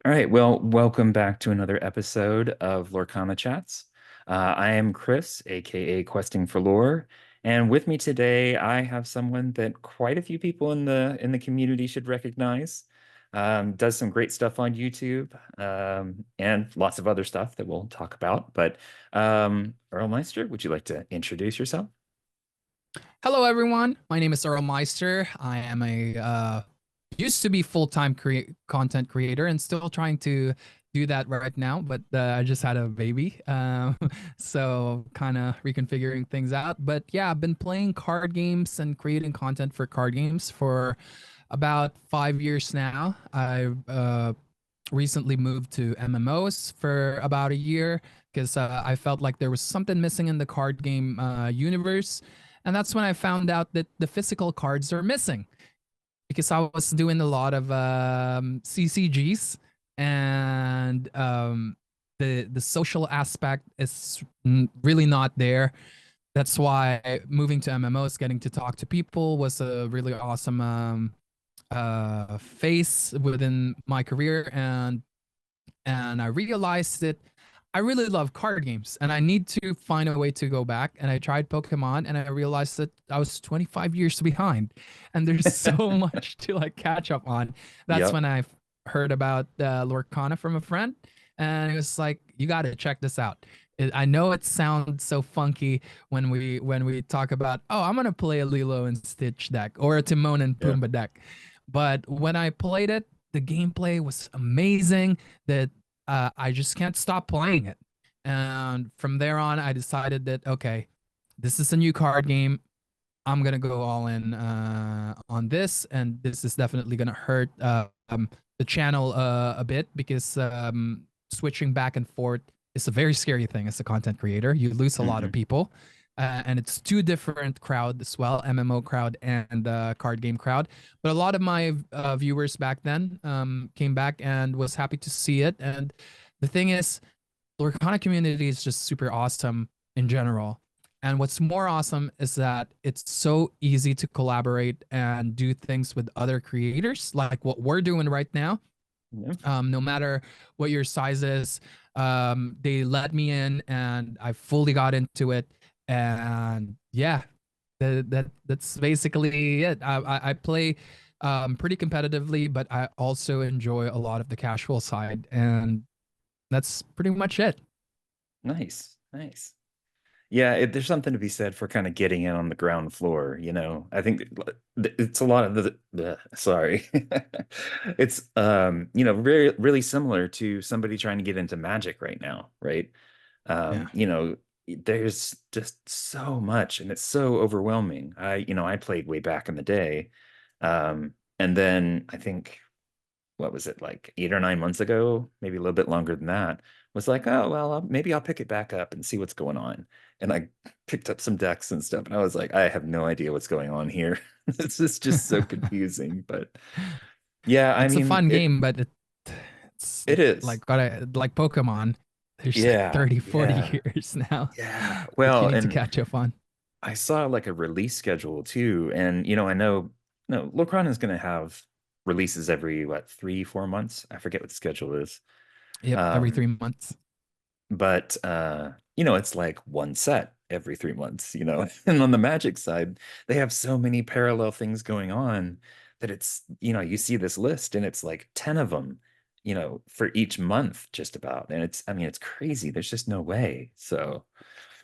All right, well, welcome back to another episode of LorcanaChats. I am Chris, aka Questing for Lore, and with me today I have someone that quite a few people in the community should recognize. Does some great stuff on YouTube, and lots of other stuff that we'll talk about. But Earlmeister, would you like to introduce yourself? Hello, everyone. My name is Earlmeister. I am a used to be full-time content creator and still trying to do that right now, but I just had a baby, so kind of reconfiguring things out. But yeah, I've been playing card games and creating content for card games for about 5 years now. I've recently moved to MMOs for about a year because I felt like there was something missing in the card game universe. And that's when I found out that the physical cards are missing because I was doing a lot of CCGs and the social aspect is really not there. That's why moving to MMOs, getting to talk to people was a really awesome phase within my career, and I realized that I really love card games and I need to find a way to go back. And I tried Pokemon and I realized that I was 25 years behind and there's so much to like catch up on. That's Yep. when I heard about Lorcana from a friend, and it was like, you got to check this out. I know it sounds so funky when we talk about, oh, I'm gonna play a Lilo and Stitch deck or a Timon and Yeah. Pumbaa deck, but when I played it, the gameplay was amazing. That I just can't stop playing it. And from there on, I decided that, okay, this is a new card game. I'm gonna go all in on this, and this is definitely gonna hurt the channel a bit because switching back and forth is a very scary thing as a content creator. You lose a lot of Hmm. people, and it's two different crowd as well, MMO crowd and card game crowd. But a lot of my viewers back then came back and was happy to see it. And the thing is, the Lorcana community is just super awesome in general. And what's more awesome is that it's so easy to collaborate and do things with other creators, like what we're doing right now. Yeah. No matter what your size is, they let me in, and I fully got into it. And yeah, that's basically it. I play pretty competitively, but I also enjoy a lot of the casual side, and that's pretty much it. Nice. Nice. Yeah, there's something to be said for kind of getting in on the ground floor, you know. I think it's a lot of sorry. It's very really similar to somebody trying to get into magic right now, right? Yeah. There's just so much and it's so overwhelming. I played way back in the day. And then I think what was it like 8 or 9 months ago, maybe a little bit longer than that, was like, oh, well, maybe I'll pick it back up and see what's going on. And I picked up some decks and stuff, and I was like, I have no idea what's going on here. This is just so confusing. But yeah, I It's a mean, fun it game, but it's it is. like gotta like Pokemon. There's like Yeah, 30, 40 yeah, years now yeah. that you Well, need to and catch up on. I saw like a release schedule too, and I know no, Locron is going to have releases every what 3, 4 months. I forget what the schedule is. Yep, every Um, 3 months. but it's like one set every 3 months, and on the magic side they have so many parallel things going on that it's you see this list and it's like 10 of them for each month just about, and it's crazy. There's just no way. So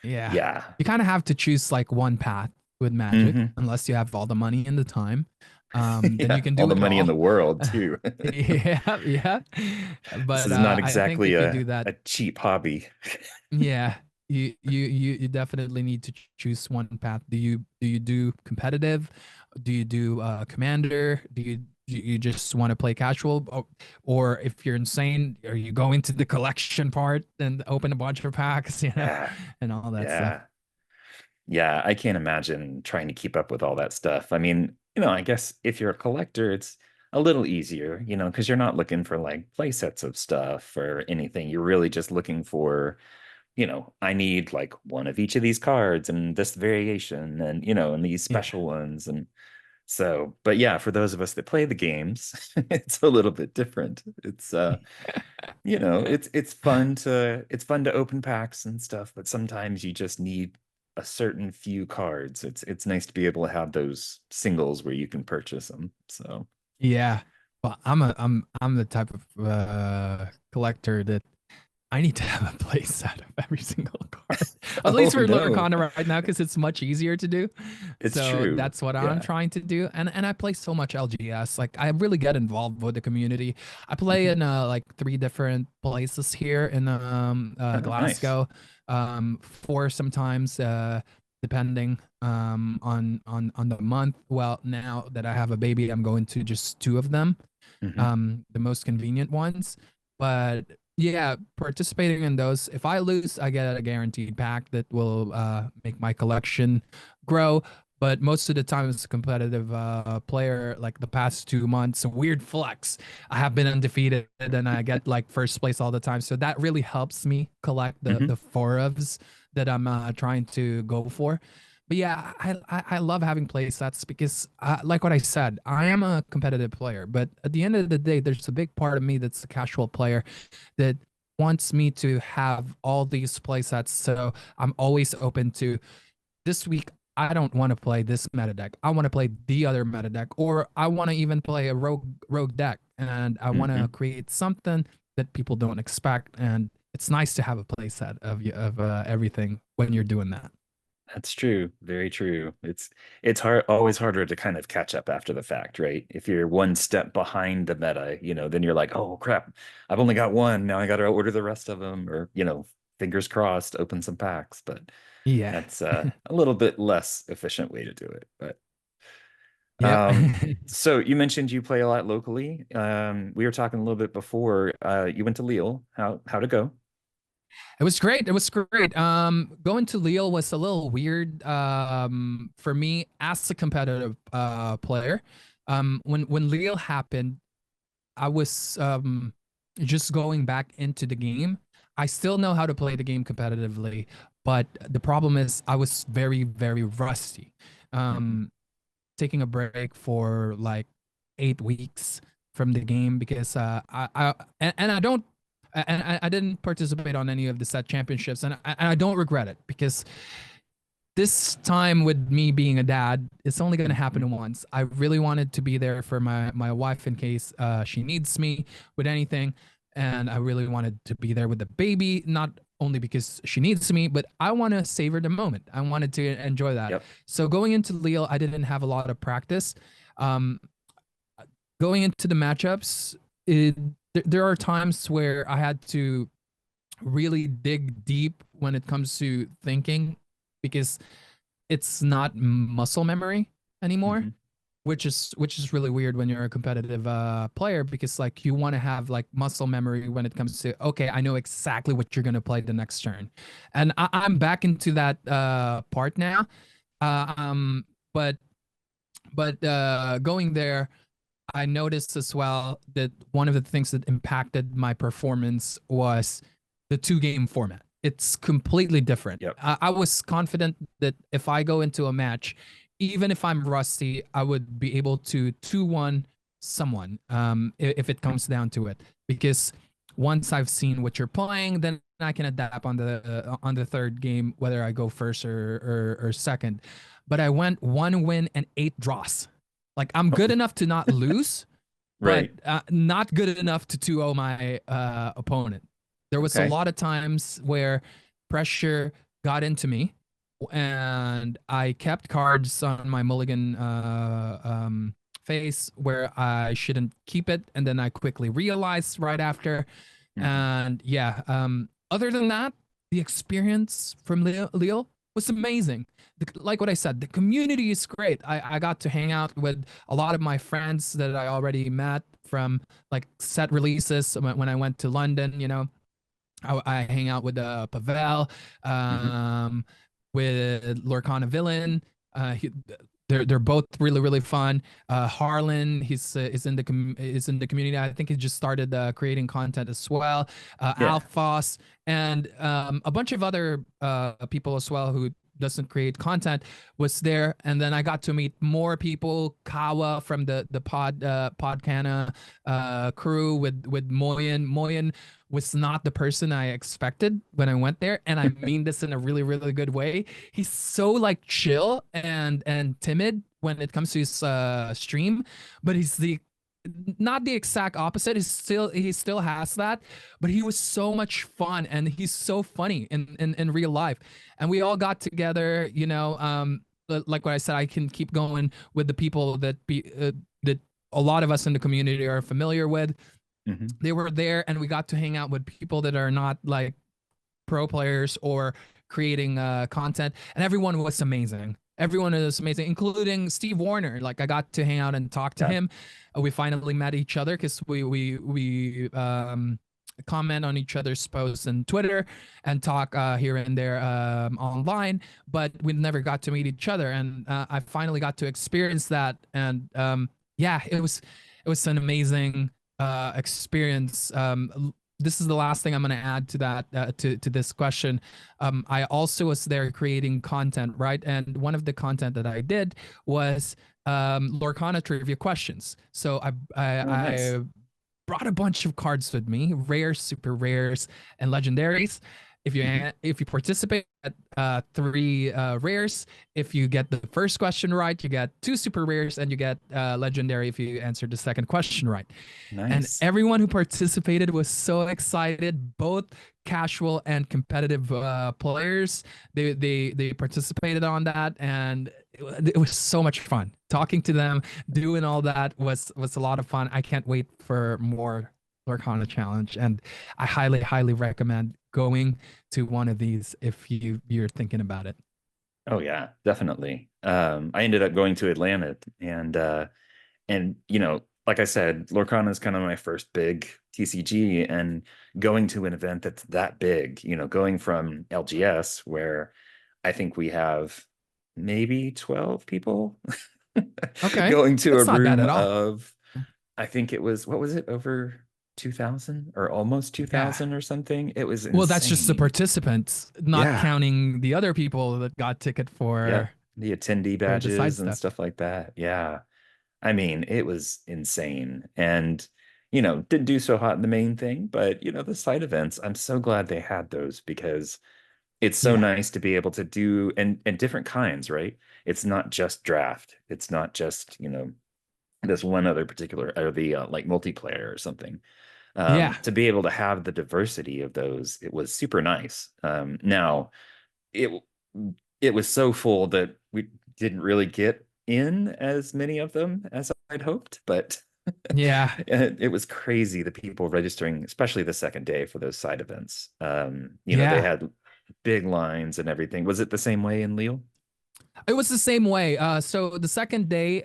Yeah. yeah. You kind of have to choose like one path with Magic Hmm. unless you have all the money and the time. Then Yeah, you can all do the it money in the all. world too. Yeah, yeah. This But is not I think exactly if you do that, a cheap hobby. yeah, you definitely need to choose one path. Do you do competitive? Do you do commander? Do you just want to play casual? Or if you're insane, are you going to the collection part and open a bunch of packs, Yeah, and all that stuff? yeah. Yeah, I can't imagine trying to keep up with all that stuff. I mean, I guess if you're a collector, it's a little easier, because you're not looking for like play sets of stuff or anything. You're really just looking for, I need like one of each of these cards and this variation and, and these Yeah. special ones. And So, but yeah, for those of us that play the games, it's a little bit different. It's it's fun to open packs and stuff, but sometimes you just need a certain few cards. It's nice to be able to have those singles where you can purchase them. So, Yeah. Well, I'm the type of collector that I need to have a play set of every single card. At oh least for no, Lorcana right now, because it's much easier to do. it's So true. that's what I'm Yeah. trying to do. And I play so much LGS. Like I really get involved with the community. I play Mhm. in like three different places here in Oh, nice. Glasgow. Four sometimes depending on the month. Well, now that I have a baby, I'm going to just two of them, Hmm. the most convenient ones. But yeah, participating in those. If I lose, I get a guaranteed pack that will make my collection grow. But most of the time, it's a competitive player. Like the past 2 months, a weird flex. I have been undefeated, and I get like first place all the time. So that really helps me collect the Hmm. four ofs that I'm trying to go for. But yeah, I love having play sets because, like what I said, I am a competitive player. But at the end of the day, there's a big part of me that's a casual player that wants me to have all these play sets. So I'm always open to this week. I don't want to play this meta deck. I want to play the other meta deck, or I want to even play a rogue deck, and I want to Hmm. create something that people don't expect. And it's nice to have a play set of everything when you're doing that. That's true. Very true. It's hard, always harder to kind of catch up after the fact, right? If you're one step behind the meta, then you're like, oh crap, I've only got one. Now I got to order the rest of them, or fingers crossed, open some packs. But Yeah. that's a little bit less efficient way to do it. But Yep. so you mentioned you play a lot locally. We were talking a little bit before. You went to Lille. How'd it go? It was great. It was great. Going to Lille was a little weird for me as a competitive player. When Lille happened, I was just going back into the game. I still know how to play the game competitively, but the problem is I was very, very rusty. Hmm. Um, Taking a break for like 8 weeks from the game because and I don't and I didn't participate on any of the set championships, and I don't regret it because this time with me being a dad, it's only going to Hmm. happen once. I really wanted to be there for my wife in case she needs me with anything, and I really wanted to be there with the baby, not only because she needs me, but I want to savor the moment. I wanted to enjoy that. Yep. So going into Lille, I didn't have a lot of practice. Um, Going into the matchups, there are times where I had to really dig deep when it comes to thinking because it's not muscle memory anymore, Hmm. which is really weird when you're a competitive player because like you want to have like muscle memory when it comes to okay, I know exactly what you're gonna play the next turn, and I'm back into that part now. Uh, um, but going there, I noticed as well that one of the things that impacted my performance was the two-game format. It's completely different. Yep. I was confident that if I go into a match, even if I'm rusty, I would be able to 2-1 someone if it comes down to it. Because once I've seen what you're playing, then I can adapt on the third game, whether I go first or second. But I went 1 win and 8 draws. Like I'm good enough to not lose, but Right. not good enough to 2-0 my opponent. There was a Okay. lot of times where pressure got into me, and I kept cards on my mulligan face where I shouldn't keep it, and then I quickly realized right after. Hmm. And yeah, other than that, the experience from Lille was amazing. Like what I said, the community is great. I got to hang out with a lot of my friends that I already met from like set releases when I went to London. I hang out with Pavel, Hmm. um, with Lorcana Villain. They're both really really fun. Harlan, he's is in the community. I think he just started creating content as well. Yeah. Alphos and a bunch of other people as well who doesn't create content was there, and then I got to meet more people. Kawa from the Podcana crew with Moyen. Moyen was not the person I expected when I went there, and I mean this in a really really good way. He's so like chill and timid when it comes to his stream, but he's the not the exact opposite. He still has that, but he was so much fun and he's so funny in real life. And we all got together, like what I said, I can keep going with the people that a lot of us in the community are familiar with. Hmm. They were there and we got to hang out with people that are not like pro players or creating content, and everyone was amazing. Everyone is amazing, including Steve Warner. Like I got to hang out and talk to Yeah. him. We finally met each other because we comment on each other's posts on Twitter and talk here and there online, but we never got to meet each other. And I finally got to experience that, and yeah, it was an amazing experience. This is the last thing I'm going to add to that to this question. I also was there creating content, right? And one of the content that I did was Lorcana trivia questions. So Oh, nice. I brought a bunch of cards with me, rares, super rares, and legendaries. Hmm. If you participate at three rares, if you get the first question right, you get two super rares, and you get legendary if you answer the second question right. And Nice. everyone who participated was so excited, both casual and competitive players. They participated on that, and it was so much fun talking to them. Doing all that was a lot of fun. I can't wait for more Lorcana challenge, and I highly recommend going to one of these if you're thinking about it. Oh yeah, definitely. I ended up going to Atlanta and like I said, Lorcana is kind of my first big TCG, and going to an event that's that big, going from LGS where I think we have maybe 12 people Okay, going to a that's not bad room at all. of, I think it was, what was it, over 2000 or almost Yeah. 2000 or something. It was Well, that's just the insane. participants, not Yeah. counting the other people that got ticket Yeah. for The attendee the side badges and stuff. stuff like that. Yeah. I mean, it was insane. And, didn't do so hot in the main thing, but, the side events, I'm so glad they had those because it's so Yeah. nice to be able to do and different kinds, right? It's not just draft. It's not just, this one other particular or the like multiplayer or something. Yeah. To be able to have the diversity of those, it was super nice. Now it it was so full that we didn't really get in as many of them as I'd hoped, but Yeah. it was crazy the people registering, especially the second day for those side events. They Yeah. had big lines and everything. Was it the same way in Lille? It was the same way. So the second day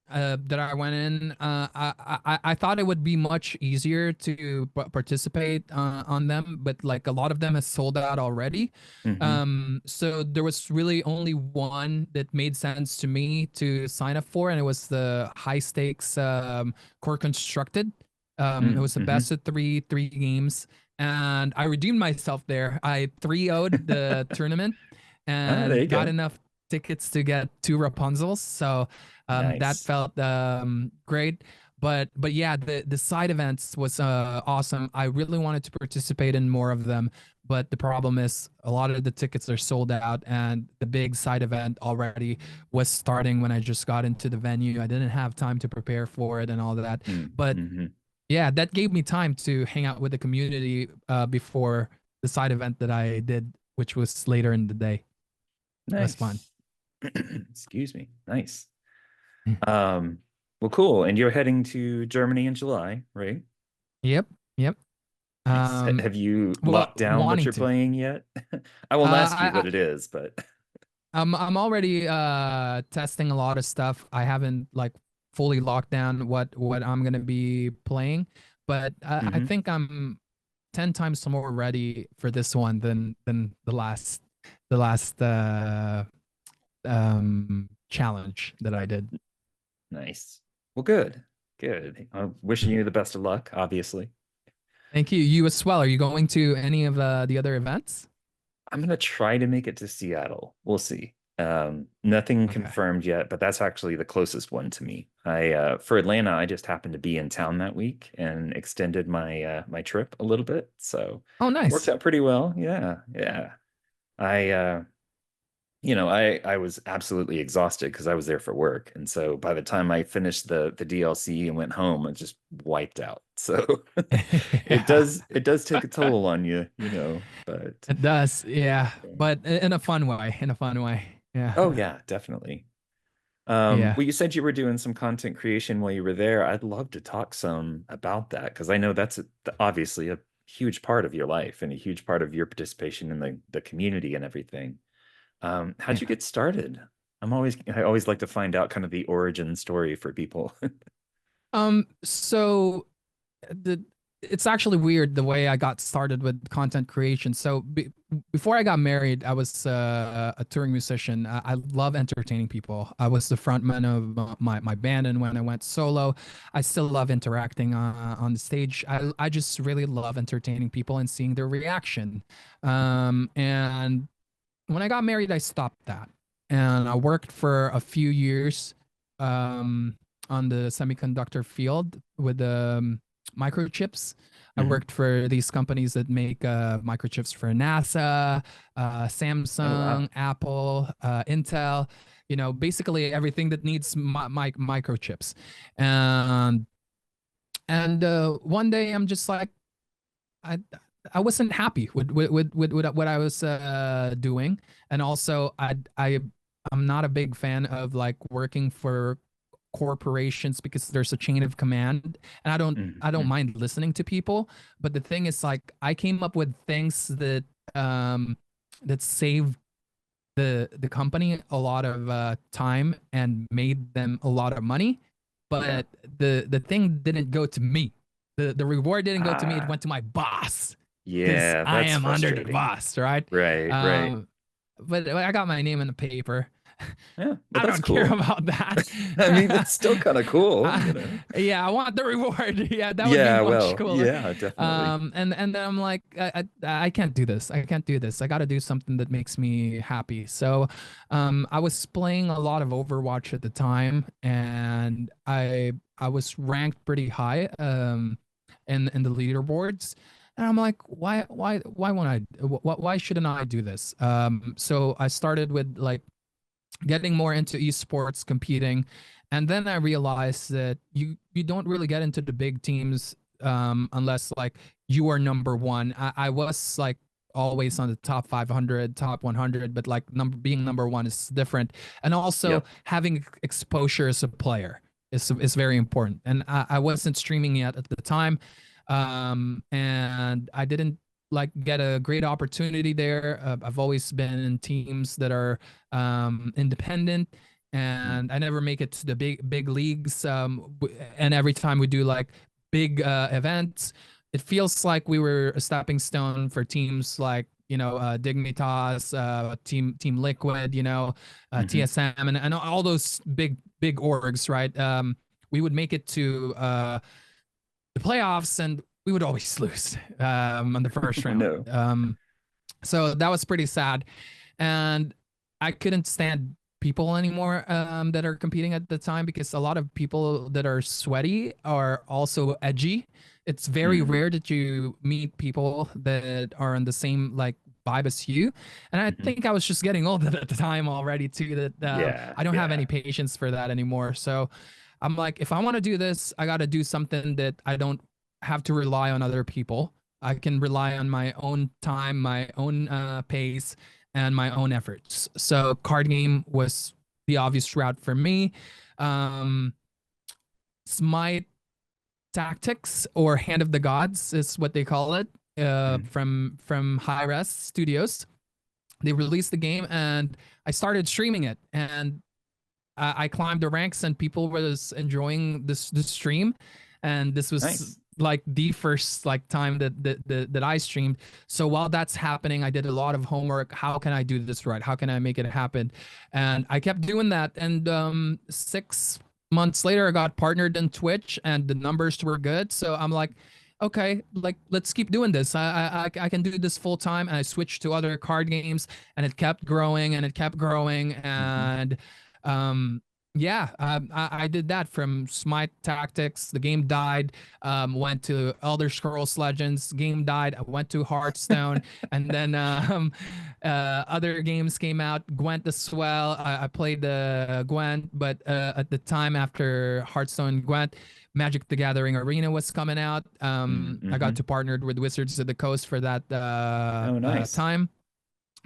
that I went in, I thought it would be much easier to participate on them, but like a lot of them has sold out already. Hmm. So there was really only one that made sense to me to sign up for, and it was the high stakes core constructed. It was the Mm-hmm. best of three games, and I redeemed myself there. I 3-0'd the tournament Ah, there and you got go. enough tickets to get two Rapunzels. So that Nice. felt great. But yeah, the side events was awesome. I really wanted to participate in more of them, but the problem is a lot of the tickets are sold out, and the big side event already was starting when I just got into the venue. I didn't have time to prepare for it and all that. But Mm-hmm. yeah, that gave me time to hang out with the community before the side event that I did, which was later in the day. It was fun. Nice. Excuse me. Nice. Um, well, cool. And you're heading to Germany in July, right? Yep, yep. Nice. Um, Have you well, locked down what wanting you're to. playing yet? I won't ask you what it is, but I'm already testing a lot of stuff. I haven't like fully locked down what I'm gonna be playing, but I hmm. think I'm 10 times more ready for this one than the last challenge that I did. Nice. Well, good. Good. I'm wishing you the best of luck, obviously. Thank you. You as well. Are you going to any of the other events? I'm gonna try to make it to Seattle. We'll see. Nothing Okay. confirmed yet, but that's actually the closest one to me. I For Atlanta, I just happened to be in town that week and extended my trip a little bit, so Oh, worked nice. out pretty well. Yeah, yeah. I I was absolutely exhausted because I was there for work, and so by the time I finished the DLC and went home, I just wiped out. So Yeah. it does take a toll on you, but. It does, yeah, Yeah. but in a fun way, in a fun way. Oh Yeah. yeah, definitely. Yeah. Well, you said you were doing some content creation while you were there. I'd love to talk some about that because I know that's obviously a huge part of your life and a huge part of your participation in the community and everything. How'd you Yeah. get started? I always like to find out kind of the origin story for people. So the it's actually weird the way I got started with content creation. So before I got married, I was a touring musician. I love entertaining people. I was the frontman of my band, and when I went solo, I still love interacting on the stage. I just really love entertaining people and seeing their reaction. And when I got married, I stopped that, and I worked for a few years um, on the semiconductor field with microchips. I Mhm. worked for these companies that make microchips for NASA, Oh wow. Samsung, Apple, Intel. You know, basically everything that needs microchips. And one day I'm just like, I I wasn't happy with what I was doing, and also I'm not a big fan of like working for corporations because there's a chain of command, and I don't Mhm. mind listening to people, but the thing is like I came up with things um that saved the company a lot of time and made them a lot of money, Yeah. but the thing didn't go to me. The reward didn't go to me. It Ah, went to my boss because yeah, I that's am under the frustrating. boss, right? Right, right. Um, but I got my name in the paper. Yeah, well, I that's don't care cool. about that. I mean, that's still kind of cool. Yeah, I want the reward. Yeah, that would be Yeah, much well, cooler. yeah, definitely. And then I'm like, I can't do this. I can't do this. I got to do something that makes me happy. So, I was playing a lot of Overwatch at the time, and I was ranked pretty high, in the leaderboards. And I'm like, why won't I? Why shouldn't I do this? So I started with like getting more into esports, competing, and then I realized that you don't really get into the big teams unless like you are number one. I was like always on the top 500, top 100, but like being number one is different, and also Yep. having exposure as a player is very important. And I wasn't streaming yet at the time, and I didn't like get a great opportunity there. I've always been in teams that are independent, Mhm. and I never make it to the big leagues. And every time we do like big events, it feels like we were a stepping stone for teams like Dignitas, Team Liquid, Mhm. TSM, and all those big orgs, right? We would make it to the playoffs, and we would always lose on the first Oh round. no. So that was pretty sad, and I couldn't stand people anymore that are competing at the time because a lot of people that are sweaty are also edgy. It's very Mm. rare that you meet people that are on the same like vibe as you, and I Mhm. think I was just getting old at the time already too. That Yeah, I don't have any yeah. patience for that anymore. So I'm like, if I want to do this, I got to do something that I don't have to rely on other people. I can rely on my own time, my own pace, and my own efforts. So card game was the obvious route for me. Um, Smite Tactics or Hand of the Gods is what they call it. Mm. From High Res Studios, they released the game and I started streaming it, and I climbed the ranks and people was enjoying this stream, and this was Nice. like the first like time that I streamed. So while that's happening, I did a lot of homework. How can I do this right? How can I make it happen? And I kept doing that. And 6 months later, I got partnered in Twitch, and the numbers were good. So I'm like, okay, like let's keep doing this. I can do this full time. And I switched to other card games, and it kept growing and it kept growing. Hmm. And um, yeah, I did that from Smite Tactics. The game died. Went to Elder Scrolls Legends. Game died. I went to Hearthstone, and then other games came out. Gwent as well. I played the Gwent, but at the time after Hearthstone Gwent, Magic the Gathering Arena was coming out. I got Mm-hmm. to partnered with Wizards of the Coast for that Oh, nice. time.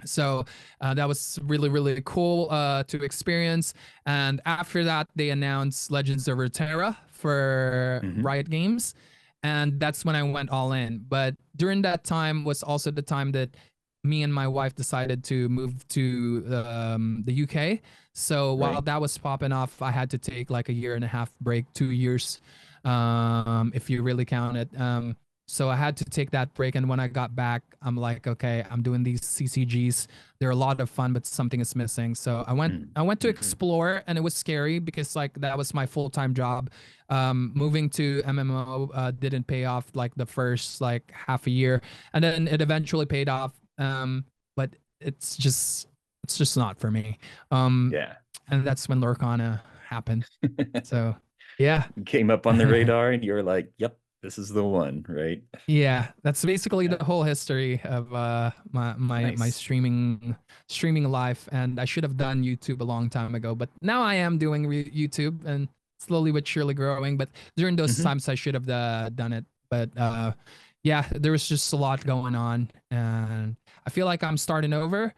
So that was really, really cool to experience. And after that, they announced Legends of Runeterra for Hmm. Riot Games. And that's when I went all in. But during that time was also the time that me and my wife decided to move to the UK. So while Right. that was popping off, I had to take like a year and a half break, 2 years, if you really count it. So I had to take that break. And when I got back, I'm like, okay, I'm doing these CCGs. They're a lot of fun, but something is missing. So I went to Mm-hmm. explore, and it was scary because like that was my full-time job. Moving to MMO didn't pay off like the first like half a year, and then it eventually paid off. But it's just not for me. Um, Yeah. and that's when Lorcana happened. So yeah. Came up on the radar and you're like, yep, this is the one, right? Yeah, that's basically Yeah. the whole history of my Nice. streaming life. And I should have done YouTube a long time ago, but now I am doing YouTube and slowly but surely growing. But during those Hmm. times, I should have done it. But yeah, there was just a lot going on, and I feel like I'm starting over,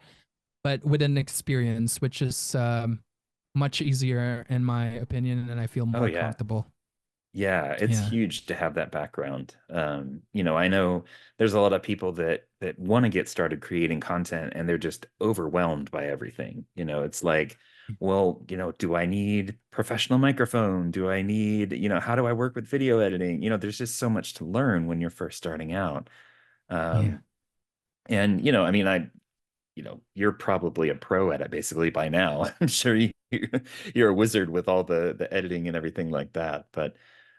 but with an experience, which is much easier in my opinion, and I feel Oh more yeah. comfortable. Yeah, it's Yeah, huge to have that background. I know there's a lot of people that want to get started creating content and they're just overwhelmed by everything. It's like, well, do I need professional microphone? Do I need, how do I work with video editing? There's just so much to learn when you're first starting out. yeah. Um, and I mean, you're probably a pro at it basically by now. I'm sure you're a wizard with all the editing and everything like that. But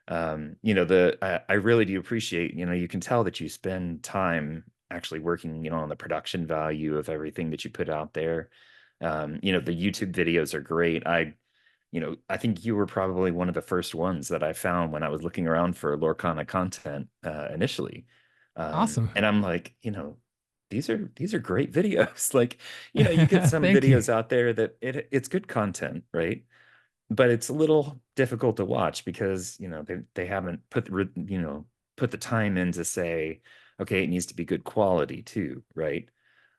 I really do appreciate, you can tell that you spend time actually working, on the production value of everything that you put out there. The YouTube videos are great. I think you were probably one of the first ones that I found when I was looking around for Lorcana content initially. Awesome. And I'm like, these are great videos. Like, you get some Thank you. videos out there that it's good content, right? But it's a little difficult to watch because, they haven't put the time in to say, okay, it needs to be good quality too, right?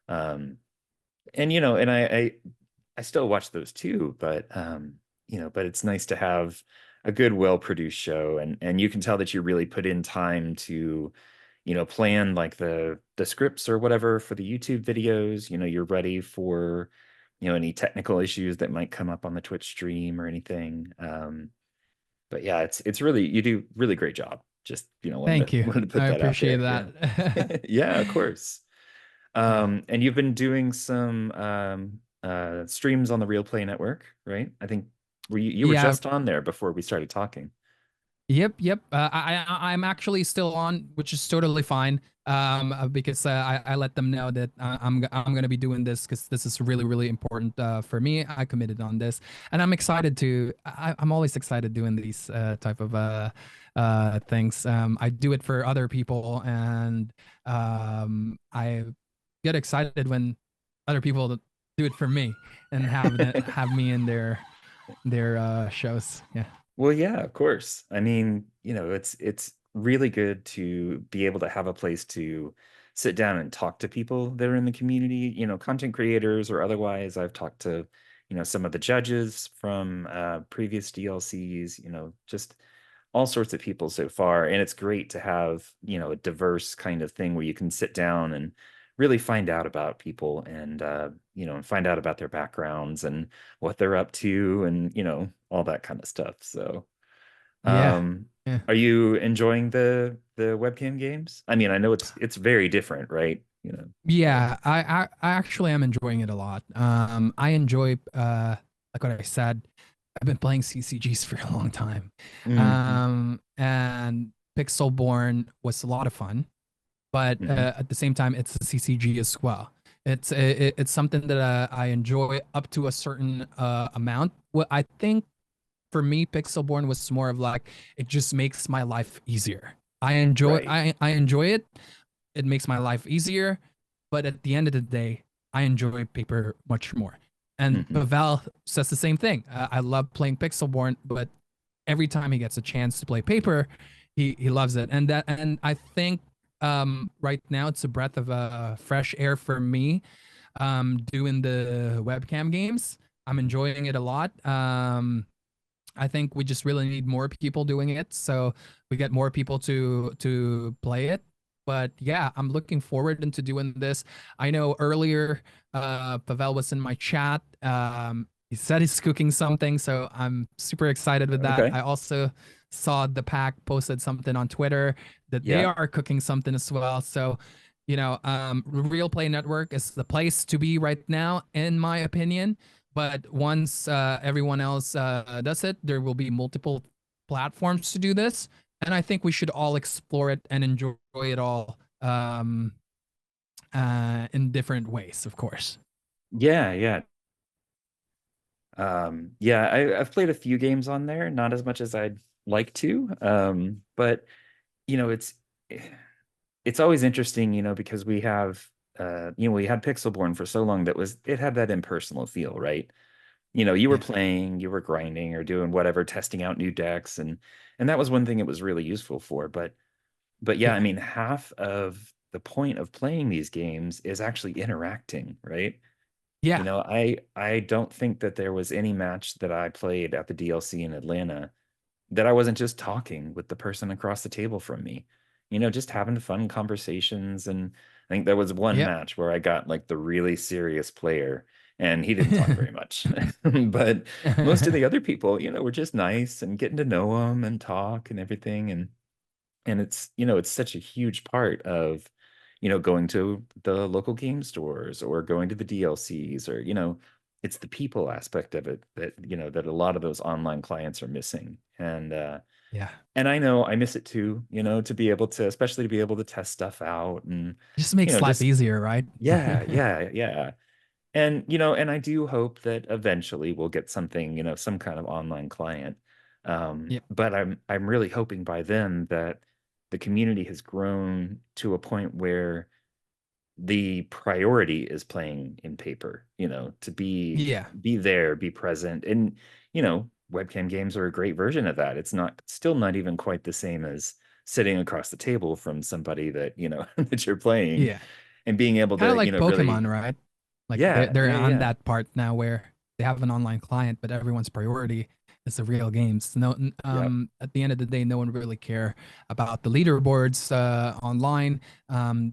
Um, and I still watch those too, but it's nice to have a good, well-produced show, and you can tell that you really put in time to, plan like the scripts or whatever for the YouTube videos. You're ready for, any technical issues that might come up on the Twitch stream or anything. But yeah, it's really you do really great job. Just, wanted Thank to you. wanted to put I that out appreciate there. Yeah. that. Yeah, of course. Yeah. And you've been doing some streams on the Real Play Network, right? I think you were Yeah. just on there before we started talking. Yep. Yep. I'm actually still on, which is totally fine. Because I let them know that I'm gonna be doing this because this is really really important for me. I committed on this, and I'm excited to. I'm always excited doing these type of things. I do it for other people, and I get excited when other people do it for me and have me in their shows. Yeah. Well, yeah, of course. I mean, it's really good to be able to have a place to sit down and talk to people that are in the community, content creators or otherwise. I've talked to, some of the judges from previous DLCs, just all sorts of people so far. And it's great to have, a diverse kind of thing where you can sit down and really find out about people and, and find out about their backgrounds and what they're up to and, all that kind of stuff. So, Yeah. um, Yeah. are you enjoying the webcam games? I mean, I know it's very different, right? But Yeah, I actually am enjoying it a lot. I enjoy like what I said, I've been playing CCGs for a long time. mhm. And Pixelborn was a lot of fun, but Hmm. at the same time, it's a CCG as well. It's something that I enjoy up to a certain amount. What I think for me, Pixelborn was more of like it just makes my life easier. Right. I enjoy it. It makes my life easier, but at the end of the day, I enjoy paper much more. And Hmm. Pavel says the same thing. I love playing Pixelborn, but every time he gets a chance to play paper, he loves it. And I think right now it's a breath of fresh air for me doing the webcam games. I'm enjoying it a lot. I think we just really need more people doing it, so we get more people to play it. But yeah, I'm looking forward into doing this. I know earlier Pavel was in my chat. He said he's cooking something, so I'm super excited with that. Okay. I also saw the pack posted something on Twitter that they Yeah. are cooking something as well. So, Real Play Network is the place to be right now, in my opinion. But once everyone else does it, there will be multiple platforms to do this, and I think we should all explore it and enjoy it all in different ways, of course. Yeah. Yeah. Yeah, I've played a few games on there, not as much as I'd like to. But you know, it's always interesting, because we had Pixelborn for so long that it had that impersonal feel, right? You were Yeah, playing, you were grinding or doing whatever, testing out new decks, and that was one thing it was really useful for. But yeah, I yeah, mean, half of the point of playing these games is actually interacting, right? yeah. I don't think that there was any match that I played at the DLC in Atlanta that I wasn't just talking with the person across the table from me, just having fun conversations. And I think there was one Yep. match where I got like the really serious player and he didn't talk very much. But most of the other people, were just nice and getting to know them and talk and everything. And it's such a huge part of going to the local game stores or going to the DLCs, or it's the people aspect of it that a lot of those online clients are missing. Yeah. And I know I miss it too, to be able to, especially to be able to test stuff out, and Just makes life just, easier, right? yeah, yeah, yeah. And I do hope that eventually we'll get something, some kind of online client. Yep. But I'm really hoping by then that the community has grown to a point where the priority is playing in paper, to Yeah. be there, be present. And, webcam games are a great version of that. It's not still not even quite the same as sitting across the table from somebody that, that you're playing, Yeah. and being able Kind of to, like Pokemon, really, right? Like they're yeah, they're yeah, on yeah. that part now where they have an online client, but everyone's priority is the real games. No, Yep. at the end of the day, no one really care about the leaderboards online.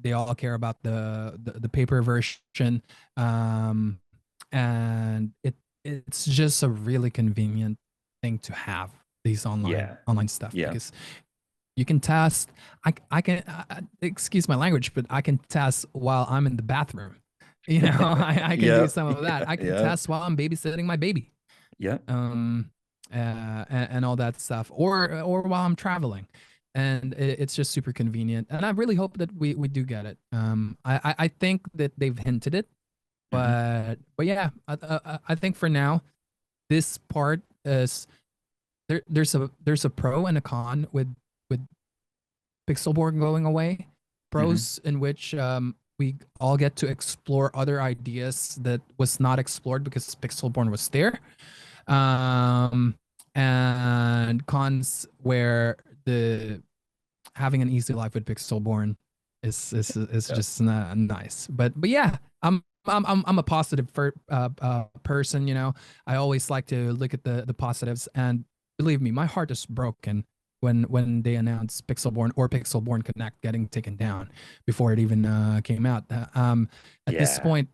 They all care about the paper version, um, and it's just a really convenient thing to have these Yeah. online stuff Yeah. because you can test. I can excuse my language, but I can test while I'm in the bathroom. I can do Yep. some of that. Yeah. I can Yep. test while I'm babysitting my baby, Yep. um, and all that stuff, or while I'm traveling, and it's just super convenient. And I really hope that we do get it. I think that they've hinted it, Hmm. but yeah, I think for now this part is there's a pro and a con with Pixelborn going away. Hmm. Pros in which we all get to explore other ideas that was not explored because Pixelborn was there. Um, and cons where the having an easy life with Pixelborn is Yep. just nice. But yeah, I'm a positive person. I always like to look at the positives, and believe me, my heart is broken when they announced Pixelborn or Pixelborn Connect getting taken down before it even came out. At this Yeah. point,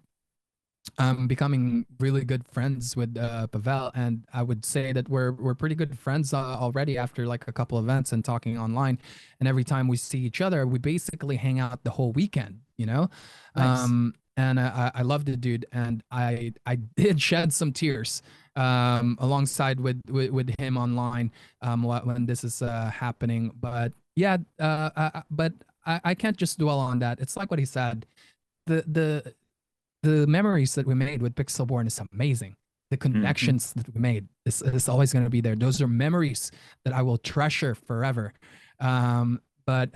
I'm becoming really good friends with Pavel, and I would say that we're pretty good friends already after like a couple events and talking online. And every time we see each other, we basically hang out the whole weekend. Nice. And I love the dude, and I did shed some tears alongside with him online when this is happening. But yeah, but I can't just dwell on that. It's like what he said. The the the memories that we made with Pixelborn is amazing. The Hmm. connections that we made is always going to be there. Those are memories that I will treasure forever. But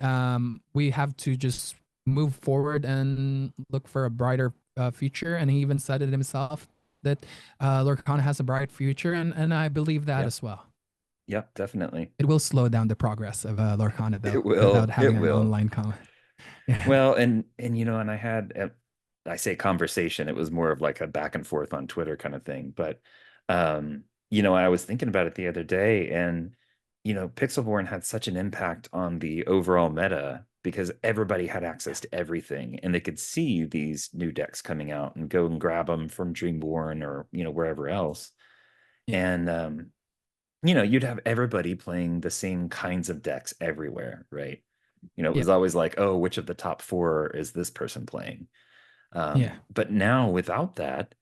we have to just move forward and look for a brighter future. And he even said it himself that Lorcana has a bright future, and I believe that Yep. as well. Yep, definitely. It will slow down the progress of Lorcana though, It without will. It having an will. online comment. Yeah, Well, and and I had I say conversation, it was more of like a back and forth on Twitter kind of thing. But I was thinking about it the other day, and Pixelborn had such an impact on the overall meta because everybody had access to everything and they could see these new decks coming out and go and grab them from Dreamborn or wherever else. yeah, And you'd have everybody playing the same kinds of decks everywhere, right? It yeah, was always like, oh, which of the top four is this person playing? yeah, But now without that,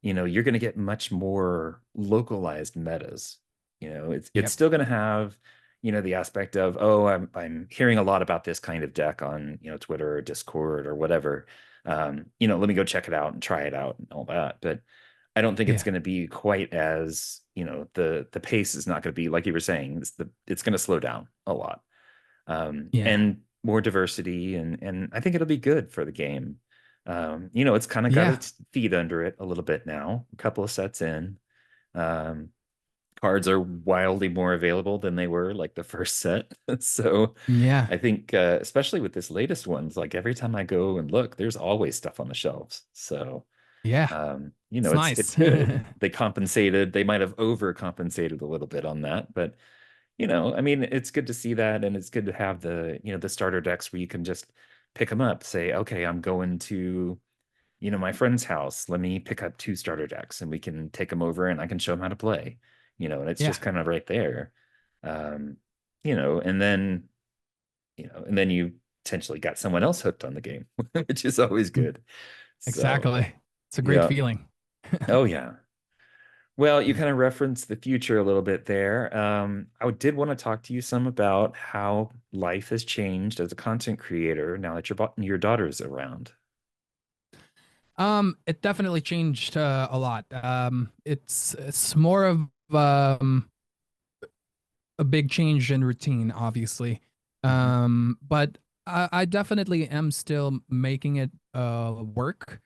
you're going to get much more localized metas. It's yep, still going to have, the aspect of, oh, I'm hearing a lot about this kind of deck on, Twitter or Discord or whatever. Let me go check it out and try it out and all that. But I don't think it's yeah, going to be quite as, the pace is not going to be like you were saying. It's going to slow down a lot. yeah, And more diversity, and I think it'll be good for the game. It's kind of got yeah. its feet under it a little bit now, a couple of sets in. Um, Cards are wildly more available than they were like the first set. So Yeah. I think, especially with this latest ones, like every time I go and look, there's always stuff on the shelves. So Yeah. It's it's nice. good. They compensated. They might have overcompensated a little bit on that, but I mean, it's good to see that, and it's good to have the starter decks where you can just pick them up, say, okay, I'm going to, my friend's house. Let me pick up two starter decks, and we can take them over, and I can show them how to play, and it's Yeah. just kind of right there. Um, and then, you potentially got someone else hooked on the game, which is always Mm, good. So, exactly. It's a great yeah. feeling. Oh, yeah. Well, you kind of referenced the future a little bit there. I did want to talk to you some about how life has changed as a content creator now that your daughter's around. It definitely changed a lot. It's more of um a big change in routine, obviously. Hmm. But I definitely am still making it work,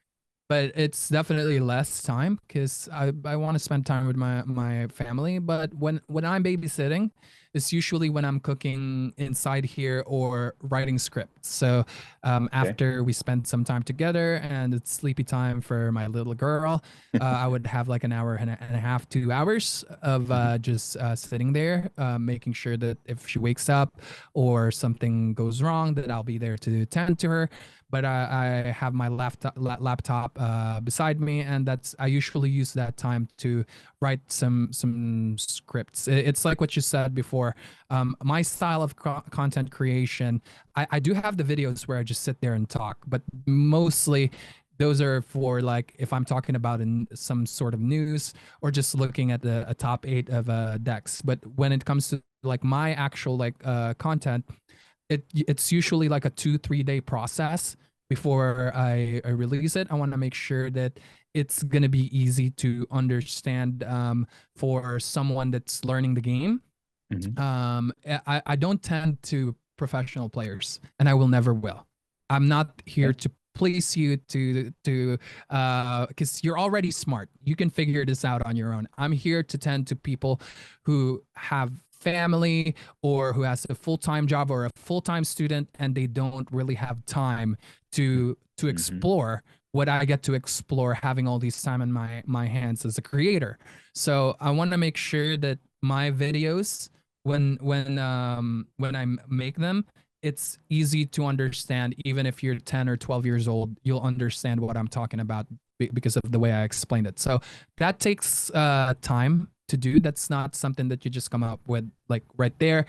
but it's definitely less time because I want to spend time with my family. But when I'm babysitting, it's usually when I'm cooking inside here or writing scripts. So Okay. after we spend some time together and it's sleepy time for my little girl, I would have like an hour and a half, 2 hours of Hmm. just sitting there, making sure that if she wakes up or something goes wrong, that I'll be there to tend to her. But I have my laptop beside me, and that's I usually use that time to write some scripts. It's like what you said before. My style of content creation, I do have the videos where I just sit there and talk, but mostly those are for like if I'm talking about in some sort of news or just looking at a top eight of decks. But when it comes to like my actual like content, it's usually like a 2 3 day process before I release it. I want to make sure that it's going to be easy to understand for someone that's learning the game. Hmm. I don't tend to professional players, and I will never will. I'm not here Okay. to please you to because you're already smart. You can figure this out on your own. I'm here to tend to people who have family or who has a full-time job or a full-time student and they don't really have time to Hmm. explore what I get to explore having all these time in my hands as a creator. So I want to make sure that my videos when I make them, it's easy to understand. Even if you're 10 or 12 years old, you'll understand what I'm talking about because of the way I explained it. So that takes time to do. That's not something that you just come up with like right there.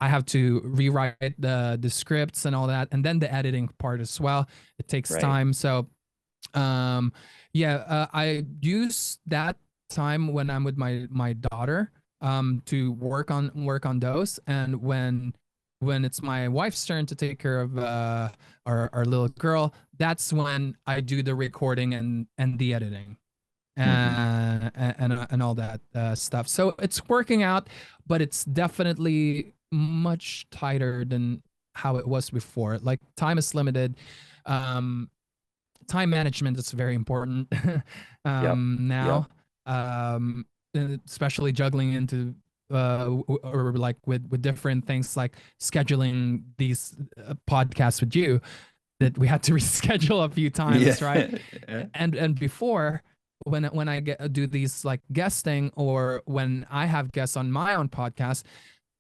I have to rewrite the scripts and all that, and then the editing part as well. It takes Right. time. So um yeah, I use that time when I'm with my daughter to work on those, and when when it's my wife's turn to take care of our little girl, that's when I do the recording and the editing Hmm. and all that stuff. So it's working out, but it's definitely much tighter than how it was before. Like time is limited. Um, Time management is very important Yep. now, Yep. um, especially juggling into or like with different things like scheduling these podcasts with you that we had to reschedule a few times, right? Yeah. And before when I do these like guesting or when I have guests on my own podcast,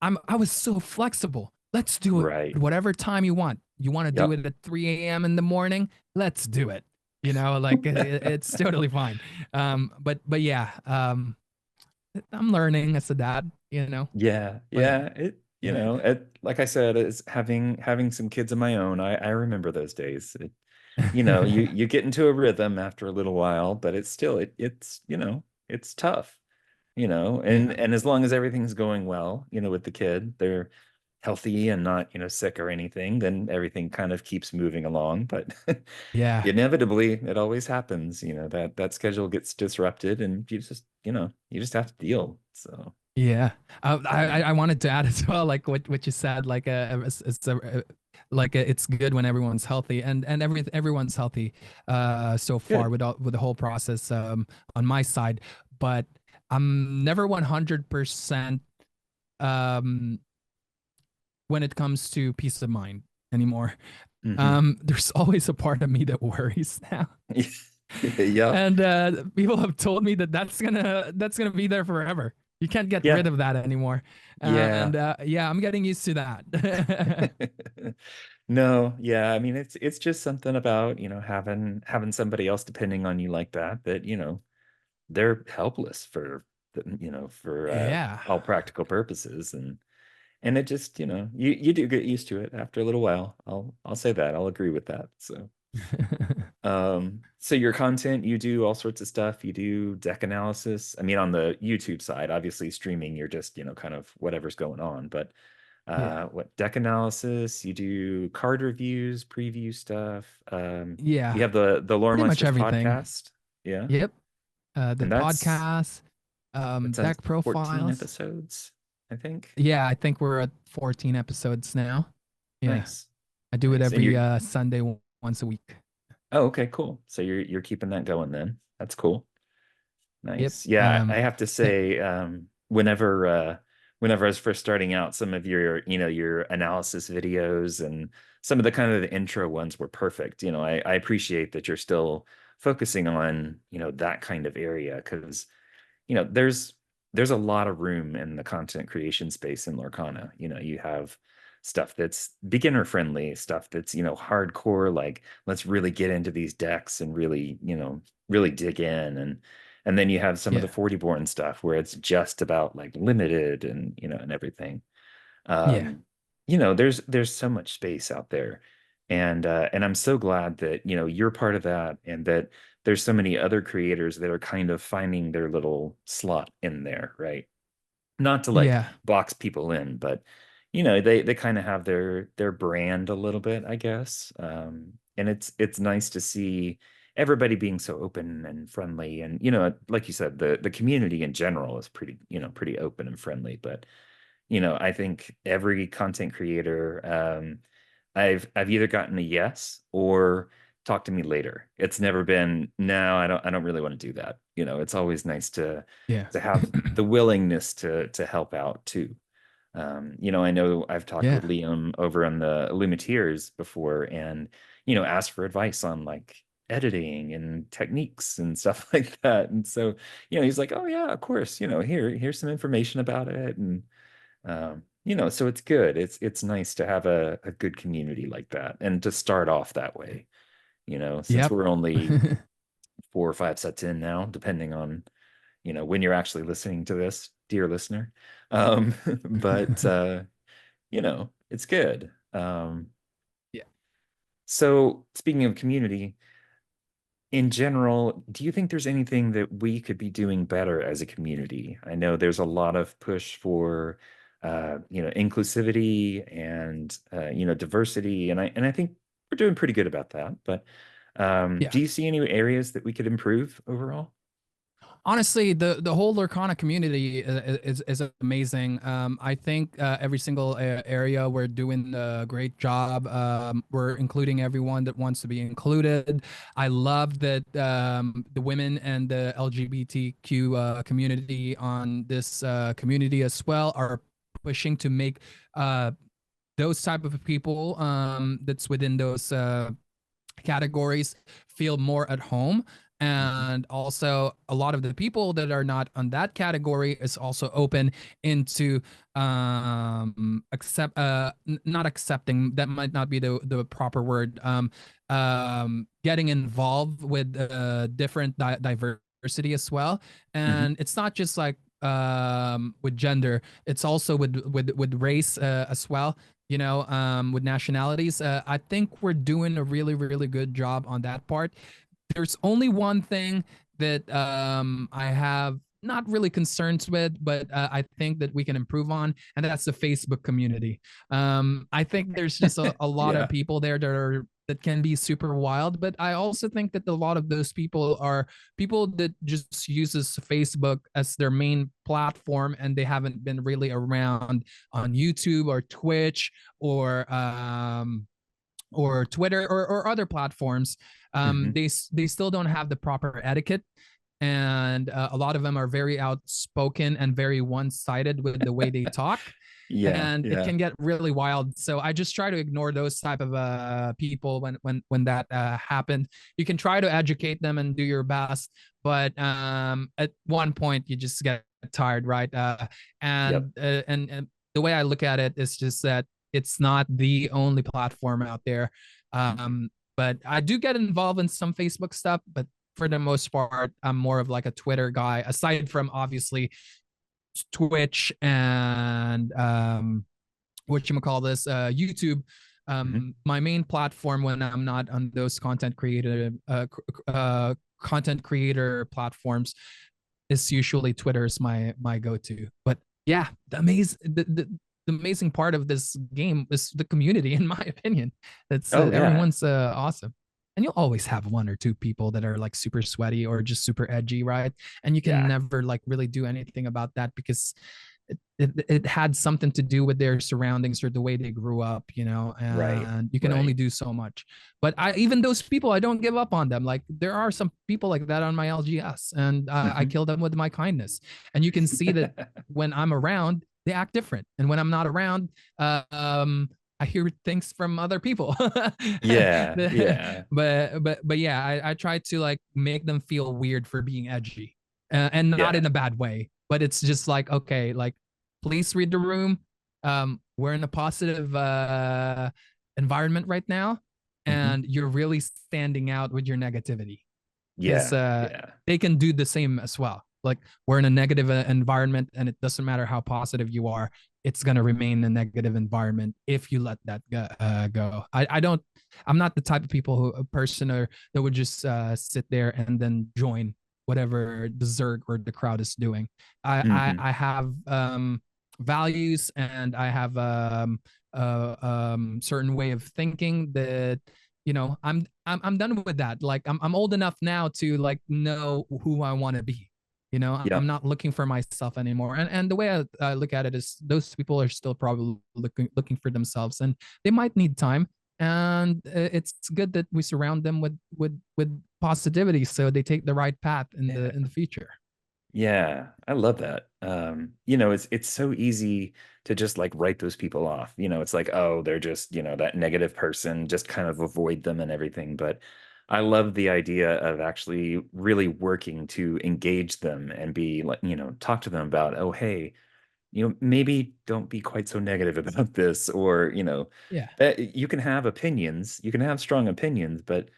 I was so flexible. Let's do it Right. whatever time you want. You want to do Yep. it at 3 a.m. in the morning? Let's do it. You know, like it's totally fine. But yeah, I'm learning as a dad. You know, Yeah, but yeah. Like I said, it's having some kids of my own. I remember those days. You get into a rhythm after a little while, but it's still it's tough, yeah, and as long as everything's going well, with the kid, they're healthy and not, sick or anything, then everything kind of keeps moving along. But yeah. inevitably, it always happens, that schedule gets disrupted and you just have to deal. So, Yeah, um, I wanted to add as well, like what you said, like it's good when everyone's healthy, and everyone's healthy so far good. with the whole process on my side, but I'm never 100% um when it comes to peace of mind anymore. Hmm. There's always a part of me that worries now, Yep. and people have told me that that's gonna be there forever. You can't get rid Yeah. of that anymore. And Yeah. yeah, I'm getting used to that. No, yeah. I mean, it's just something about, having somebody else depending on you like that, they're helpless for Yeah. all practical purposes. And it just, you do get used to it after a little while. I'll say that. I'll agree with that. So your content, you do all sorts of stuff. You do deck analysis. I mean, on the YouTube side, obviously streaming, you're just, kind of whatever's going on. But Yeah. what deck analysis, you do card reviews, preview stuff. Yeah. You have the Pretty much Loremeister's everything. podcast. Yeah. Yep. The And podcast, that's deck 14 profiles. episodes, I think. Yeah, I think we're at 14 episodes now. Yeah. Nice. I do it Nice. And every you're Sunday once a week. Oh, okay, cool. So you're keeping that going then. That's cool. Yep. Nice. Yeah, I have to Th- say, whenever I was first starting out, some of your analysis videos and some of the kind of the intro ones were perfect. I appreciate that you're still focusing on, that kind of area because, there's a lot of room in the content creation space in Lorcana. You have stuff that's beginner friendly, stuff that's, hardcore, like let's really get into these decks and really dig in. And then you have some of the yeah. 40 born stuff where it's just about like limited and everything. Yeah. um there's so much space out there, and I'm so glad that you're part of that, and that there's so many other creators that are kind of finding their little slot in there, right? Not to like Yeah. box people in, but they kind of have their brand a little bit, I guess. And it's nice to see everybody being so open and friendly, and like you said, the community in general is pretty open and friendly. But I think every content creator, I've either gotten a yes or talk to me later. It's never been, no, I don't really want to do that. It's always nice to Yeah. to have the willingness to help out too. I know I've talked with Yeah. Liam over on the Illumiteers before, and asked for advice on like editing and techniques and stuff like that. And so, he's like, "Oh yeah, of course, here's some information about it." And so it's good. It's nice to have a good community like that and to start off that way, since Yep. we're only 4 or 5 sets in now, depending on, when you're actually listening to this, dear listener. But it's good. Yeah. So speaking of community, in general, do you think there's anything that we could be doing better as a community? I know there's a lot of push for inclusivity and diversity, and I think we're doing pretty good about that. But Yeah. do you see any areas that we could improve overall? Honestly, the whole Lorcana community is amazing. I think every single area we're doing a great job. We're including everyone that wants to be included. I love that the women and the LGBTQ community on this community as well are pushing to make those type of people that's within those categories feel more at home. Mhm. And also a lot of the people that are not on that category is also open into not accepting, that might not be the proper word, getting involved with different diversity as well. Mhm. And it's not just like with gender, it's also with race as well, with nationalities. I think we're doing a really, really good job on that part. There's only one thing that I have not really concerns with, but I think that we can improve on, and that's the Facebook community. I think there's just a lot of Yeah. people there that can be super wild, but I also think that a lot of those people are people that just uses Facebook as their main platform, and they haven't been really around on YouTube or Twitch or Twitter or other platforms. Mhm. They still don't have the proper etiquette, and a lot of them are very outspoken and very one-sided with the way they talk, Yeah. and it Yeah. can get really wild. So I just try to ignore those type of people when that happened. You can try to educate them and do your best, but at one point you just get tired, right? Yep. And the way I look at it is just that it's not the only platform out there. Mhm. But I do get involved in some Facebook stuff, but for the most part, I'm more of like a Twitter guy, aside from obviously Twitch and what you call this, YouTube. Mhm. My main platform when I'm not on those content creator platforms is usually Twitter is my go-to. But yeah, the amazing part of this game is the community, in my opinion. That's Oh yeah. everyone's awesome. And you'll always have one or two people that are like super sweaty or just super edgy, right? And you can Yeah. never like really do anything about that because it had something to do with their surroundings or the way they grew up, Right. and you can only Right. do so much. But even those people, I don't give up on them. Like there are some people like that on my LGS, and I Mhm. kill them with my kindness. And you can see that when I'm around, they act different, and when I'm not around, I hear things from other people. Yeah. Yeah. But yeah, I try to like make them feel weird for being edgy, and not Yeah. in a bad way. But it's just like, okay, like please read the room. We're in a positive environment right now, Mhm. and you're really standing out with your negativity because Yeah. Yeah. they can do the same as well. Like we're in a negative environment, and it doesn't matter how positive you are, it's gonna remain a negative environment if you let that go. I don't. I'm not the type of people who a person or that would just sit there and then join whatever the zerg or the crowd is doing. Mhm. I have values, and I have certain way of thinking that I'm done with that. Like I'm old enough now to like know who I want to be. I'm Yep. not looking for myself anymore. And the way I look at it is those people are still probably looking for themselves, and they might need time. And it's good that we surround them with positivity, so they take the right path in Yeah. the future. Yeah, I love that. It's so easy to just like write those people off. It's like, oh, they're just, that negative person, just kind of avoid them and everything. But I love the idea of actually really working to engage them and be like, talk to them about, oh, hey, maybe don't be quite so negative about this, or, Yeah, that you can have opinions, you can have strong opinions, but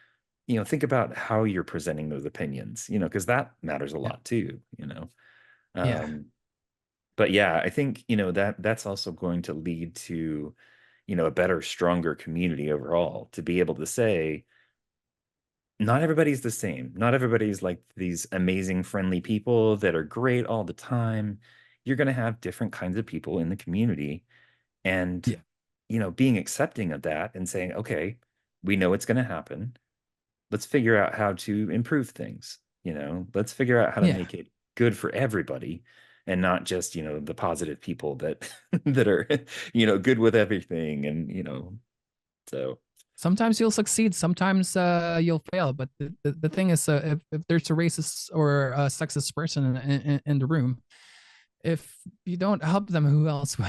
think about how you're presenting those opinions, because that matters a yeah, lot too, yeah, um, but yeah, I think, that's also going to lead to, a better, stronger community overall, to be able to say, not everybody's the same. Not everybody's like these amazing, friendly people that are great all the time. you're going to have different kinds of people in the community. And, Yeah. being accepting of that and saying, okay, we know it's going to happen. Let's figure out how to improve things. Let's figure out how to Yeah. make it good for everybody and not just, the positive people that that are, good with everything. And, so Sometimes you'll succeed, sometimes you'll fail. But the thing is, if there's a racist or a sexist person in the room, if you don't help them, who else will?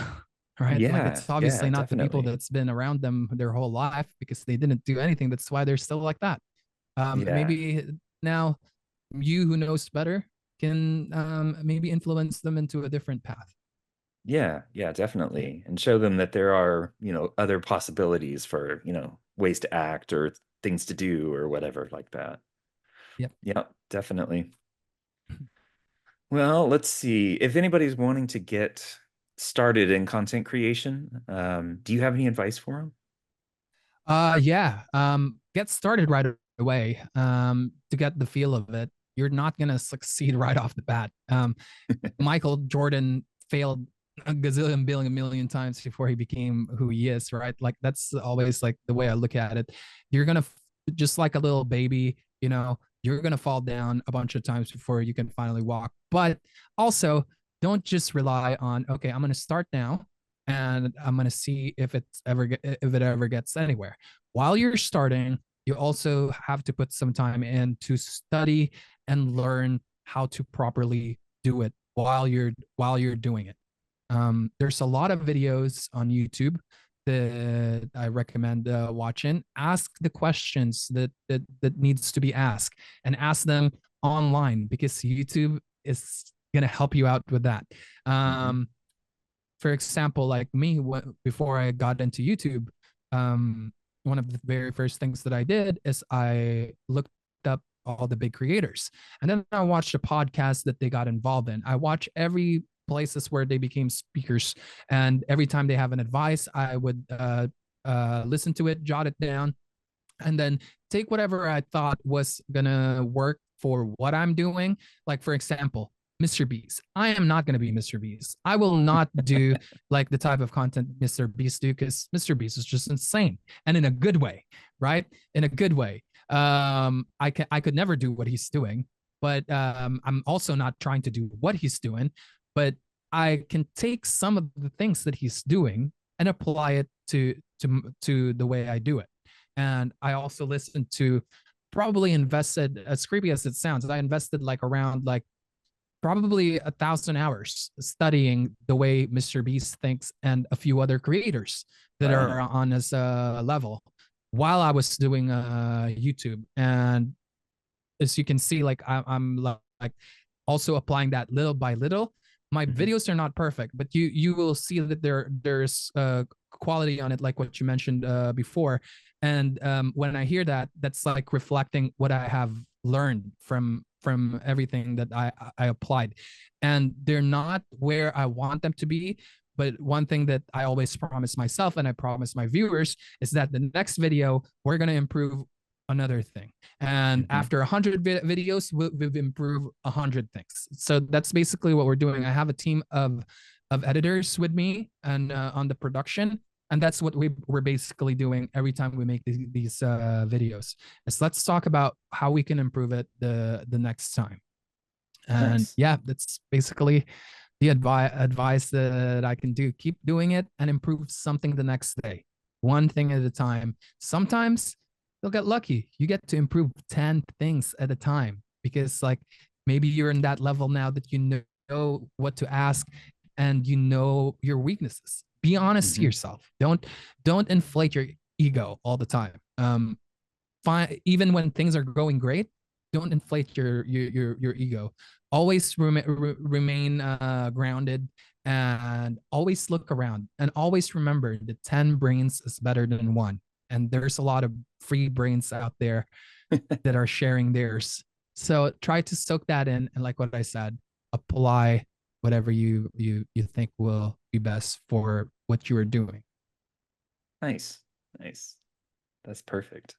Right? Like, yeah, it's yeah, obviously not the people definitely. that's been around them their whole life because they didn't do anything. That's why they're still like that. Yeah. Maybe now you who knows better can maybe influence them into a different path. Yeah, yeah, Yeah. definitely. And show them that there are, other possibilities for, ways to act or things to do or whatever like that. Yep. Yeah, definitely. Well, let's see. If anybody's wanting to get started in content creation, do you have any advice for them? Yeah. Get started right away. To get the feel of it. You're not gonna succeed right off the bat. Michael Jordan failed a gazillion billion million times before he became who he is, right? Like, that's always like the way I look at it. You're gonna just like a little baby, you're gonna fall down a bunch of times before you can finally walk. But also, don't just rely on, okay, I'm gonna start now and I'm gonna see if it ever gets anywhere. While you're starting, you also have to put some time in to study and learn how to properly do it while you're doing it. There's a lot of videos on YouTube that I recommend watching. Ask the questions that needs to be asked, and ask them online, because YouTube is gonna help you out with that. Hmm. Um, for example, like me, before I got into YouTube, one of the very first things that I did is I looked up all the big creators, and then I watched a podcast that they got involved in. I watch every places where they became speakers, and every time they have an advice, I would listen to it, jot it down, and then take whatever I thought was gonna work for what I'm doing. Like, for example, Mr. Beast. I am not gonna be Mr. Beast. I will not do like the type of content Mr. Beast do, because Mr. Beast is just insane, and in a good way, right? In a good way. I could never do what he's doing, but I'm also not trying to do what he's doing, but I can take some of the things that he's doing and apply it to the way I do it. And I also listened to, probably invested, as creepy as it sounds, I invested like around like probably 1,000 hours studying the way Mr. Beast thinks and a few other creators that are Wow. on his level while I was doing YouTube. And as you can see, like I'm like also applying that little by little. My Hmm. videos are not perfect, but you will see that there's quality on it, like what you mentioned before. And when I hear that, that's like reflecting what I have learned from everything that I applied, and they're not where I want them to be. But one thing that I always promise myself and I promise my viewers is that the next video we're going to improve another thing, and Hmm. after 100 videos we've improved 100 things. So that's basically what we're doing. I have a team of editors with me and on the production, and that's what we're basically doing every time we make these videos, is let's talk about how we can improve it the next time. And Nice. yeah, that's basically the advice that I can do. Keep doing it and improve something the next day, one thing at a time. Sometimes you'll get lucky. You get to improve 10 things at a time, because like maybe you're in that level now that you know what to ask and you know your weaknesses. Be honest to Hmm. yourself. Don't inflate your ego all the time. Even when things are going great, don't inflate your ego. Always remain grounded, and always look around, and always remember that 10 brains is better than one. And there's a lot of free brains out there that are sharing theirs. So try to soak that in, and like what I said, apply whatever you think will be best for what you are doing. Nice. Nice. That's perfect.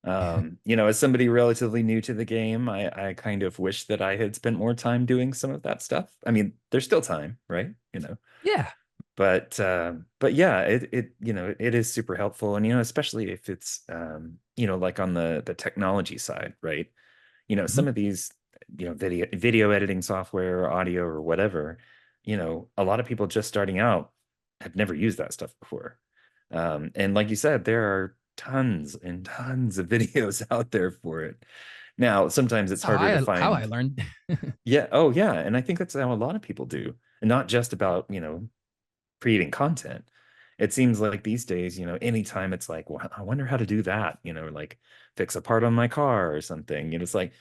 As somebody relatively new to the game, I kind of wish that I had spent more time doing some of that stuff. I mean, there's still time, right? Yeah. But yeah, it is super helpful. And especially if it's like on the technology side, right? Mhm. Some of these, video editing software or audio or whatever, a lot of people just starting out have never used that stuff before. And like you said, there are tons and tons of videos out there for it. Now, sometimes it's harder to How I find. learned. Yeah, oh yeah, and I think that's how a lot of people do. And not just about, creating content. It seems like these days, anytime it's like, well, I wonder how to do that, like fix a part on my car or something. It's like,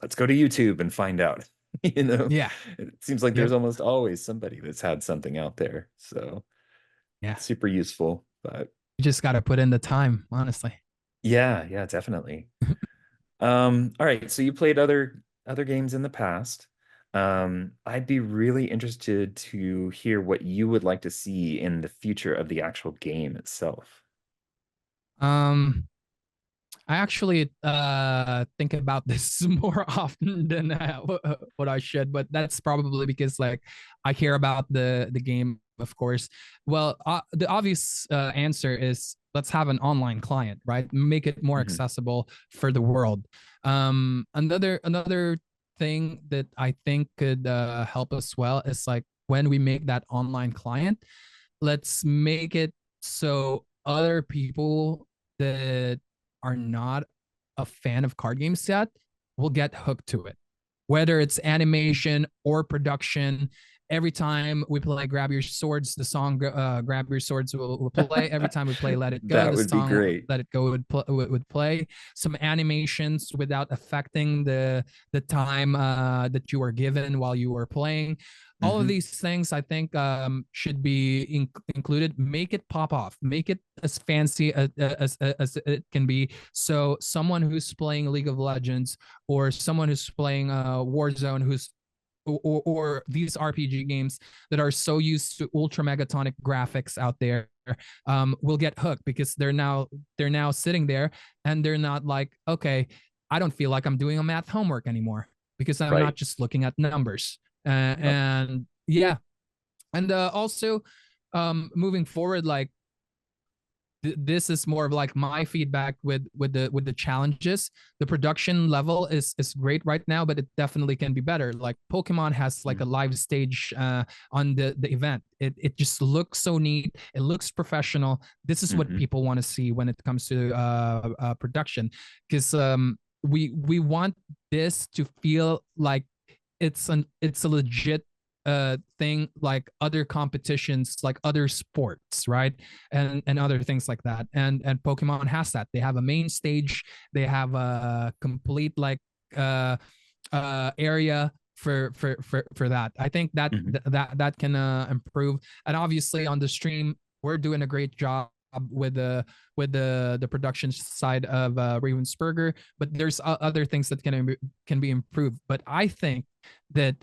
let's go to YouTube and find out. You know, Yeah. it seems like Yep. there's almost always somebody that's had something out there. So Yeah. it's super useful. But You just got to put in the time, honestly. yeah, yeah, definitely. All right, so you played other games in the past. I'd be really interested to hear what you would like to see in the future of the actual game itself. Um, I actually think about this more often than what I should, but that's probably because like I care about the game, of course. Well, the obvious answer is let's have an online client, right? Make it more Hmm. accessible for the world. Another thing that I think could help us well is like when we make that online client, let's make it so other people that are not a fan of card games yet will get hooked to it. Whether it's animation or production, every time we play Grab Your Swords, the song Grab Your Swords will play. Every time we play Let It Go, That the would be song great. Let It Go would play. Some animations without affecting the time that you were given while you were playing. All of Hmm. these things I think should be included. Make it pop off. Make it as fancy as it can be. So someone who's playing League of Legends or someone who's playing Warzone, who's or these RPG games that are so used to ultra megatonic graphics out there will get hooked because they're now sitting there and they're not like, okay, I don't feel like I'm doing a math homework anymore because I'm not Right. just looking at numbers. Yep. And yeah, and also moving forward, like this is more of like my feedback with the challenges. The production level is great right now, but it definitely can be better. Like Pokemon has like a Mm. live stage on the event. It just looks so neat. It looks professional. This is what Hmm. people want to see when it comes to production, because we want this to feel like it's a legit thing, like other competitions, like other sports, right? And other things like that. And Pokemon has that. They have a main stage. They have a complete like uh area for that. I think that Hmm. that can improve. And obviously on the stream, we're doing a great job with the production side of Ravensburger, but there's other things that can be improved. But I think that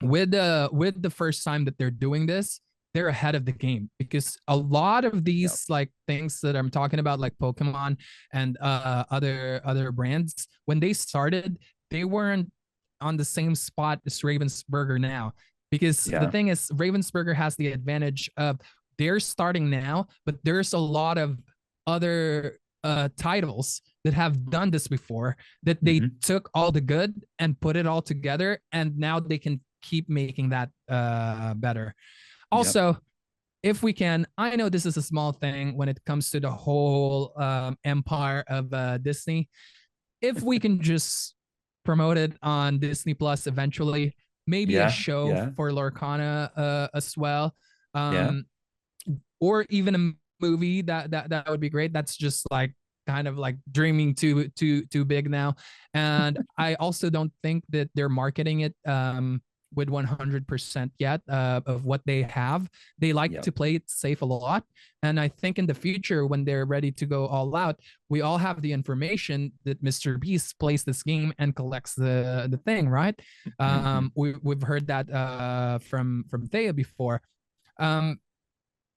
with the first time that they're doing this, they're ahead of the game, because a lot of Yep. these like things that I'm talking about, like Pokemon and other brands, when they started, they weren't on the same spot as Ravensburger now. Because the Yeah. thing is, Ravensburger has the advantage of they're starting now, but there's a lot of other titles that have done this before, that they Hmm. took all the good and put it all together, and now they can keep making that better. Yep. Also, if we can, I know this is a small thing when it comes to the whole empire of Disney. If we can just promote it on Disney Plus eventually, maybe a Yeah. show Yeah. for Lorcana as well, Yeah. um, or even a movie, that would be great. That's just like kind of like dreaming too big now. And I also don't think that they're marketing it with 100% yet of what they have. They like Yep. to play it safe a lot, and I think in the future when they're ready to go all out, we all have the information that Mr. Beast plays this game and collects the thing, right? Hmm. We've heard that from Thea before. Um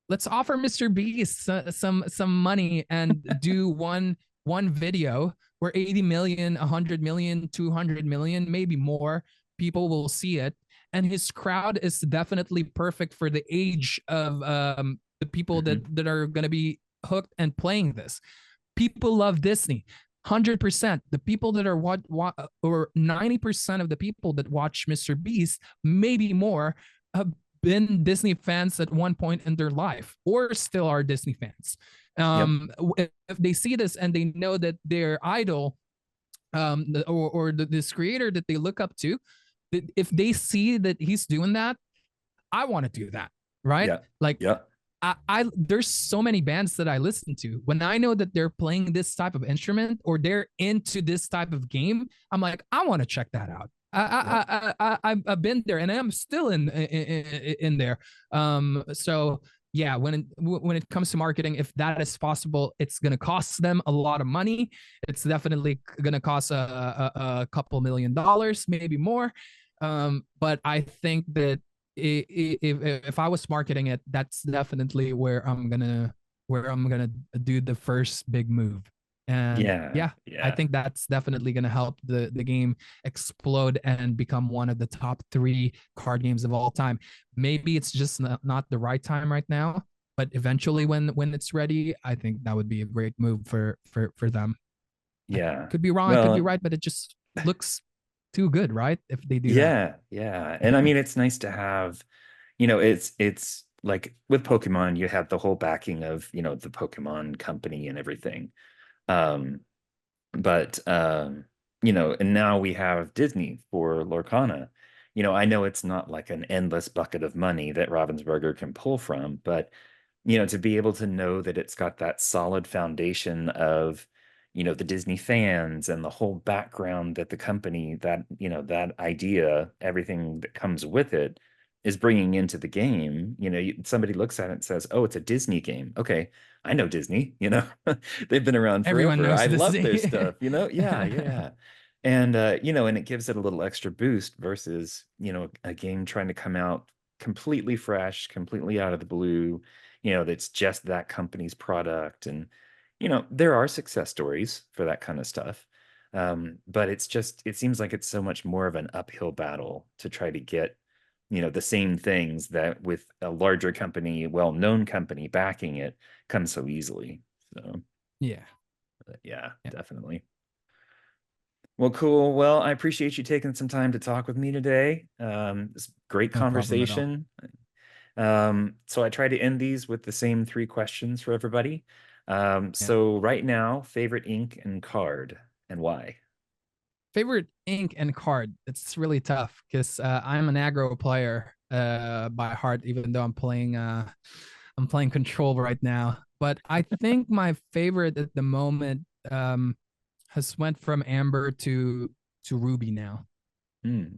let's offer Mr. Beast some money and do one one video where 80 million, 100 million, 200 million, maybe more people will see it. And his crowd is definitely perfect for the age of the people Hmm. that are going to be hooked and playing this. People love Disney. 100%. The people that are or 90% of the people that watch Mr. Beast, maybe more, have been Disney fans at one point in their life or still are Disney fans. Yep. If they see this and they know that their idol, this creator that they look up to, if they see that he's doing that, I want to do that, right? Yeah. Like Yep. there's so many bands that I listen to. When I know that they're playing this type of instrument or they're into this type of game, I'm like, I want to check that out. Yep. I've been there and I'm still in there. So yeah, when it comes to marketing, if that is possible, it's gonna cost them a lot of money. It's definitely gonna cost a couple $1 million, maybe more. But I think that if I was marketing it, that's definitely where I'm gonna do the first big move. And Yeah. yeah, I Yeah. think that's definitely gonna help the game explode and become one of the top three card games of all time. Maybe it's just not the right time right now, but eventually when it's ready, I think that would be a great move for them. I Yeah. could be wrong, I could be Well, right, but it just looks too good, right? If they do that. yeah, yeah. And I mean, it's nice to have, it's like with Pokemon, you have the whole backing of, the Pokemon company and everything. Um, but and now we have Disney for Lorcana. I know it's not like an endless bucket of money that Ravensburger can pull from, but to be able to know that it's got that solid foundation of, the Disney fans and the whole background that the company, that idea, everything that comes with it is bringing into the game. Somebody looks at it and says, "Oh, it's a Disney game." Okay, I know Disney, they've been around Everyone forever. knows I this. love their stuff, Yeah, yeah. And it gives it a little extra boost versus, a game trying to come out completely fresh, completely out of the blue, that's just that company's product. And, there are success stories for that kind of stuff. But it seems like it's so much more of an uphill battle to try to get, the same things that with a larger company, well-known company backing it comes so easily. So, Yeah. yeah, Yeah. definitely. Well, cool. Well, I appreciate you taking some time to talk with me today. It's great No problem at all. conversation. So I try to end these with the same three questions for everybody. Yeah. So right now, favorite ink and card and why? Favorite ink and card. It's really tough because I'm an aggro player by heart, even though I'm playing control right now. But I think my favorite at the moment has went from Amber to Ruby now.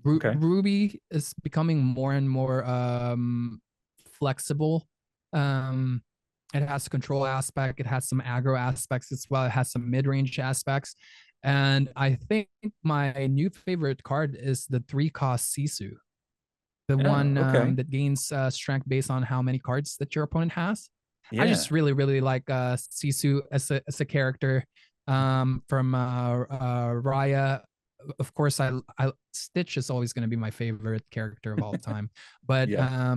Okay. Ruby is becoming more and more flexible. Um, it has control aspect. It has some aggro aspects as well. It has some mid range aspects, and I think my new favorite card is the 3-cost Sisu, the Oh, one okay. that gains strength based on how many cards that your opponent has. I just Yeah. really like Sisu as a character from Raya. Of course, I Stitch is always going to be my favorite character of all time, but Yeah.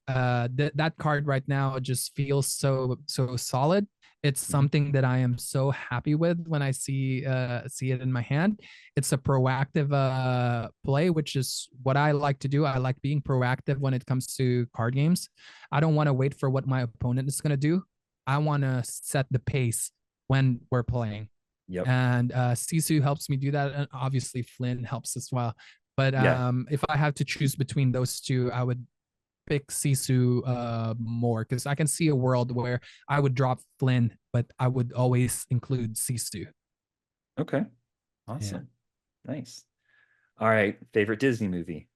that card right now just feels so solid. It's Mhm. something that I am so happy with when I see it in my hand. It's a proactive play, which is what I like to do. I like being proactive when it comes to card games. I don't want to wait for what my opponent is going to do. I want to set the pace when we're playing. Yep. And Sisu helps me do that. And obviously, Flynn helps as well. But Yeah. if I have to choose between those two, I would pick Sisu more because I can see a world where I would drop Flynn, but I would always include Sisu. Okay. Yeah. Awesome. Nice. All right. Favorite Disney movie?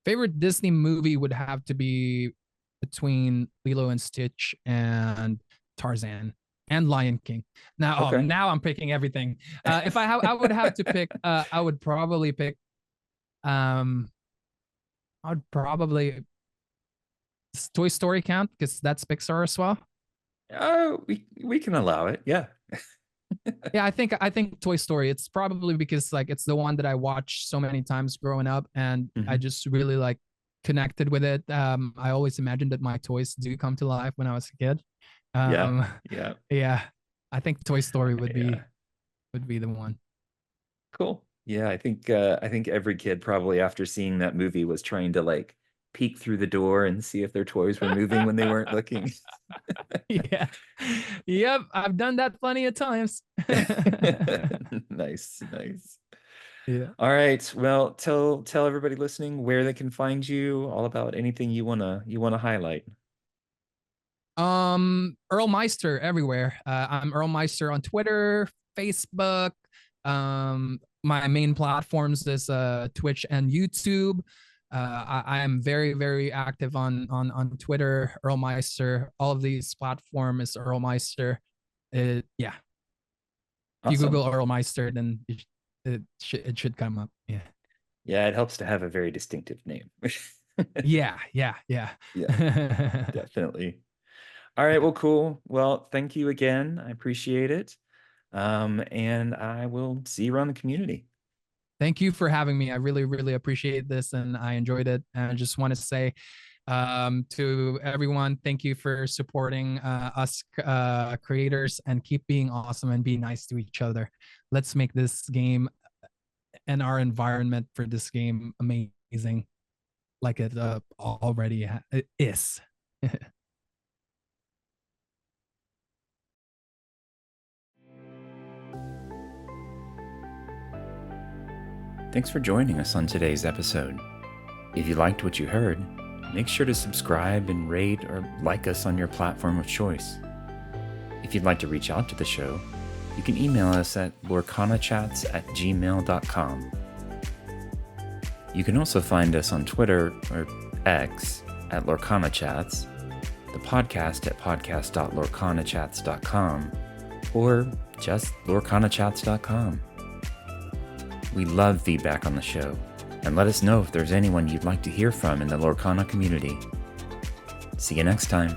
Favorite Disney movie would have to be between Lilo and Stitch and Tarzan and Lion King. Okay. Now I'm picking everything. If I would have to pick, I would probably pick. Um, I'd probably Toy Story count because that's Pixar as well. Oh, we can allow it. Yeah. Yeah, I think Toy Story. It's probably because like it's the one that I watched so many times growing up, and I Mhm. just really like connected with it. I always imagined that my toys do come to life when I was a kid. Yeah, Um, yeah, yeah, I think Toy Story yeah. would be the one. Cool. Yeah, I think every kid probably after seeing that movie was trying to like peek through the door and see if their toys were moving when they weren't looking. Yeah, yep, I've done that plenty of times. Nice, nice. Yeah. All right. Well, tell everybody listening where they can find you, all about anything you wanna highlight. Earlmeister everywhere. I'm Earlmeister on Twitter, Facebook. My main platforms is Twitch and YouTube. I am very very active on Twitter, Earlmeister. All of these platforms is Earlmeister. Yeah, if you Awesome. Google Earlmeister, then it should come up. Yeah, Yeah, it helps to have a very distinctive name. yeah, yeah, yeah. Yeah, definitely. All right, well, cool. Well, thank you again. I appreciate it. And I will see you around the community. Thank you for having me. I really, really appreciate this and I enjoyed it. And I just want to say to everyone, thank you for supporting us creators and keep being awesome and be nice to each other. Let's make this game and our environment for this game amazing like it already it is. Thanks for joining us on today's episode. If you liked what you heard, make sure to subscribe and rate or like us on your platform of choice. If you'd like to reach out to the show, you can email us at lorcanachats@gmail.com. You can also find us on Twitter or X at LorcanaChats, the podcast at podcast.lorcanachats.com, or just lorcanachats.com. We love feedback on the show, and let us know if there's anyone you'd like to hear from in the Lorcana community. See you next time.